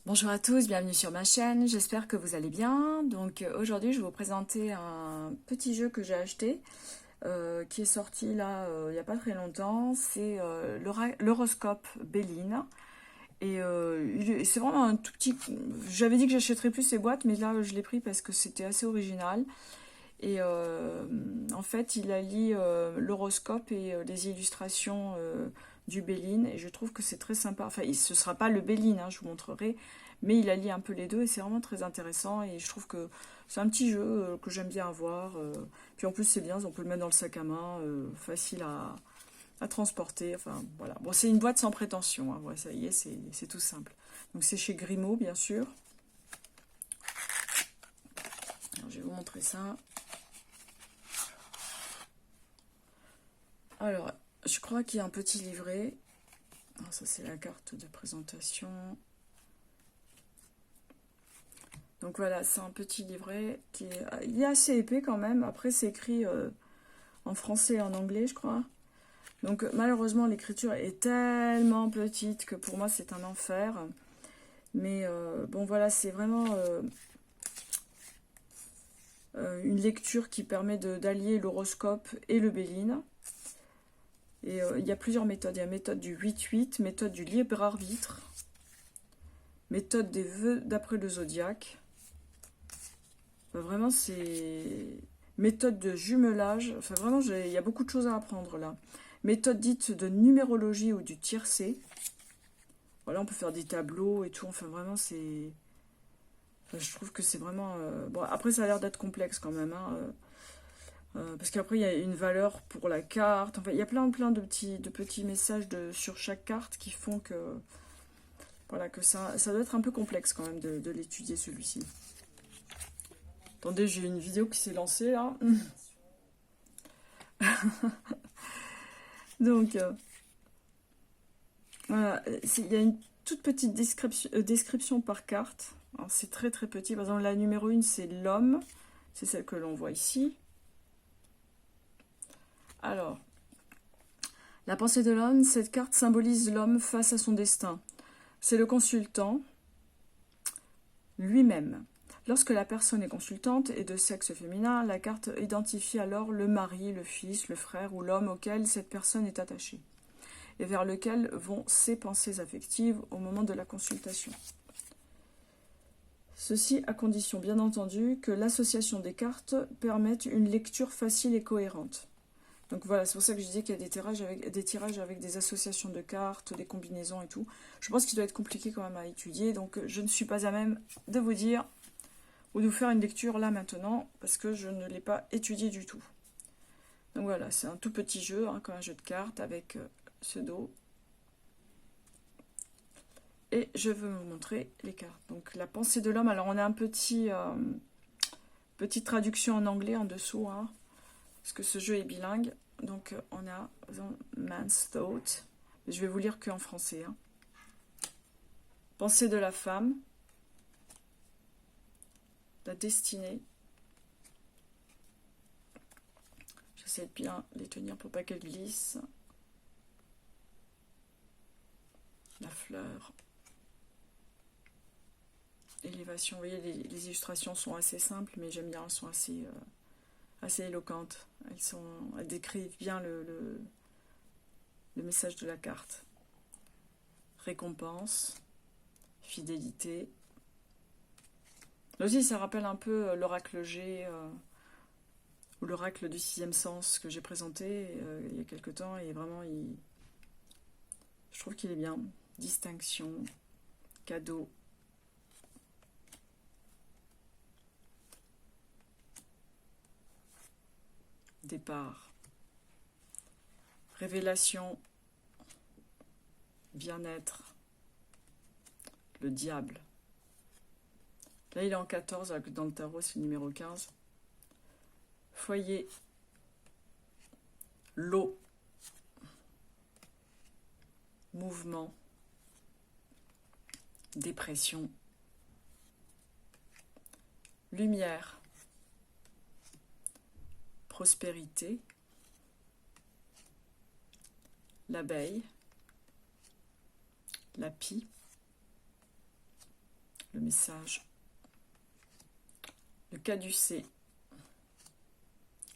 Bonjour à tous, bienvenue sur ma chaîne, j'espère que vous allez bien. Donc aujourd'hui je vais vous présenter un petit jeu que j'ai acheté, qui est sorti là il n'y a pas très longtemps. C'est l'horoscope Béline. Et c'est vraiment un tout petit... J'avais dit que j'achèterais plus ces boîtes, mais là je l'ai pris parce que c'était assez original. Et en fait il allie l'horoscope et les illustrations du Béline. Et je trouve que c'est très sympa. Enfin, ce ne sera pas le Béline, hein, je vous montrerai. Mais il allie un peu les deux et c'est vraiment très intéressant. Et je trouve que c'est un petit jeu que j'aime bien avoir. Puis en plus, c'est bien, on peut le mettre dans le sac à main, facile à transporter. Enfin, voilà. Bon, c'est une boîte sans prétention, hein. Ouais, ça y est, c'est tout simple. Donc, c'est chez Grimaud, bien sûr. Alors, je vais vous montrer ça. Alors, je crois qu'il y a un petit livret. Alors, ça, c'est la carte de présentation. Donc voilà, c'est un petit livret il est assez épais quand même. Après, c'est écrit en français et en anglais, je crois. Donc malheureusement, l'écriture est tellement petite que pour moi, c'est un enfer. Mais bon, voilà, c'est vraiment une lecture qui permet d'allier l'horoscope et le Béline. Et il y a plusieurs méthodes. Il y a la méthode du 8-8, méthode du libre arbitre, méthode des vœux d'après le zodiaque. Enfin, vraiment, c'est méthode de jumelage. Enfin, vraiment, il y a beaucoup de choses à apprendre là. Méthode dite de numérologie ou du tiercé. Voilà, on peut faire des tableaux et tout. Enfin, vraiment, c'est... Enfin, je trouve que c'est vraiment... Bon, après, ça a l'air d'être complexe quand même, hein, parce qu'après, il y a une valeur pour la carte. Enfin, il y a plein de petits messages sur chaque carte qui font que... Voilà, que ça doit être un peu complexe quand même de l'étudier, celui-ci. Attendez, j'ai une vidéo qui s'est lancée, là. Donc, voilà, il y a une toute petite description par carte. C'est très très petit. Par exemple, la numéro 1, c'est l'homme. C'est celle que l'on voit ici. Alors, la pensée de l'homme, cette carte symbolise l'homme face à son destin. C'est le consultant lui-même. Lorsque la personne est consultante et de sexe féminin, la carte identifie alors le mari, le fils, le frère ou l'homme auquel cette personne est attachée et vers lequel vont ses pensées affectives au moment de la consultation. Ceci à condition, bien entendu, que l'association des cartes permette une lecture facile et cohérente. Donc voilà, c'est pour ça que je disais qu'il y a des tirages avec des associations de cartes, des combinaisons et tout. Je pense qu'il doit être compliqué quand même à étudier, donc je ne suis pas à même de vous dire ou de vous faire une lecture là maintenant, parce que je ne l'ai pas étudié du tout. Donc voilà, c'est un tout petit jeu, hein, comme un jeu de cartes avec ce dos. Et je veux vous montrer les cartes. Donc la pensée de l'homme, alors on a un petite traduction en anglais en dessous, hein, parce que ce jeu est bilingue. Donc on a Man's Thought. Je vais vous lire qu'en français. Hein. Pensée de la femme. La destinée. J'essaie de bien les tenir pour pas qu'elles glissent. La fleur. Élévation. Vous voyez, les illustrations sont assez simples, mais j'aime bien, elles sont assez éloquentes. Elles décrivent bien le message de la carte. Récompense, fidélité. Là aussi, ça rappelle un peu l'oracle G ou l'oracle du sixième sens que j'ai présenté il y a quelque temps. Et vraiment, je trouve qu'il est bien. Distinction, cadeau. Départ. Révélation. Bien-être. Le diable. Là, il est en 14, alors que dans le tarot, c'est le numéro 15. Foyer. L'eau. Mouvement. Dépression. Lumière. Prospérité. L'abeille. La pie. le message. Le caducée,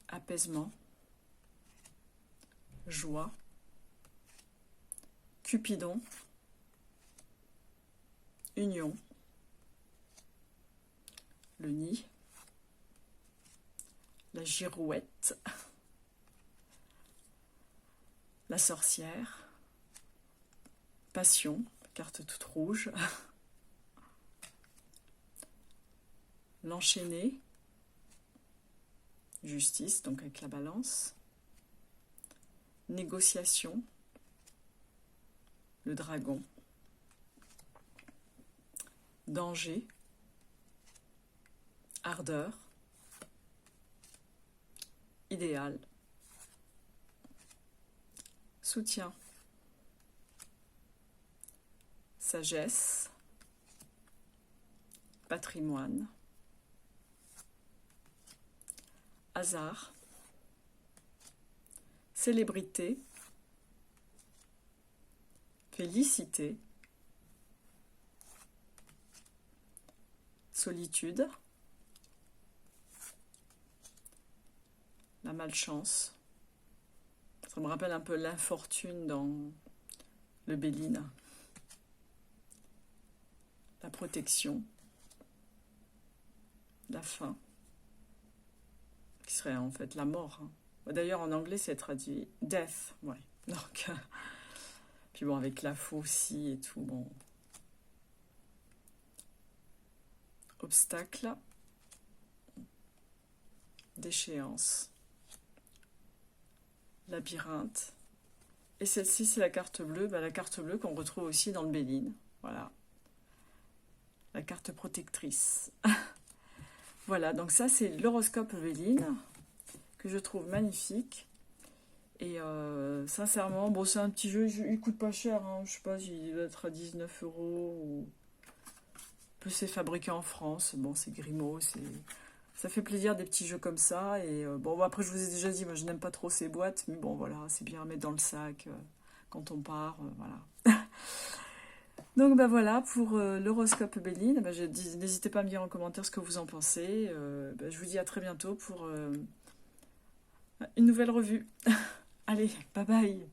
apaisement, joie, Cupidon, union, le nid, la girouette, la sorcière, passion, carte toute rouge, l'enchaîné, justice, donc avec la balance, négociation, le dragon, danger, ardeur, idéal, soutien, sagesse, patrimoine, hasard, célébrité, félicité, solitude, la malchance. Ça me rappelle un peu l'infortune dans le Béline. La protection, la faim, qui serait en fait la mort. D'ailleurs, en anglais, c'est traduit death. Ouais. Donc, puis bon, avec la faucille et tout, bon. Obstacle, déchéance, labyrinthe. Et celle-ci, c'est la carte bleue. La carte bleue qu'on retrouve aussi dans le Béline. Voilà. La carte protectrice. Voilà, donc ça, c'est l'horoscope Béline, que je trouve magnifique. Et sincèrement, bon, c'est un petit jeu, il coûte pas cher. Hein, je sais pas, il doit être à 19 €. Ou... Plus c'est fabriqué en France. Bon, c'est Grimaud, ça fait plaisir des petits jeux comme ça. Et bon, après, je vous ai déjà dit, moi, je n'aime pas trop ces boîtes. Mais bon, voilà, c'est bien à mettre dans le sac quand on part. Voilà. Donc, bah voilà, pour l'horoscope Béline. Bah, n'hésitez pas à me dire en commentaire ce que vous en pensez. Bah, je vous dis à très bientôt pour une nouvelle revue. Allez, bye bye.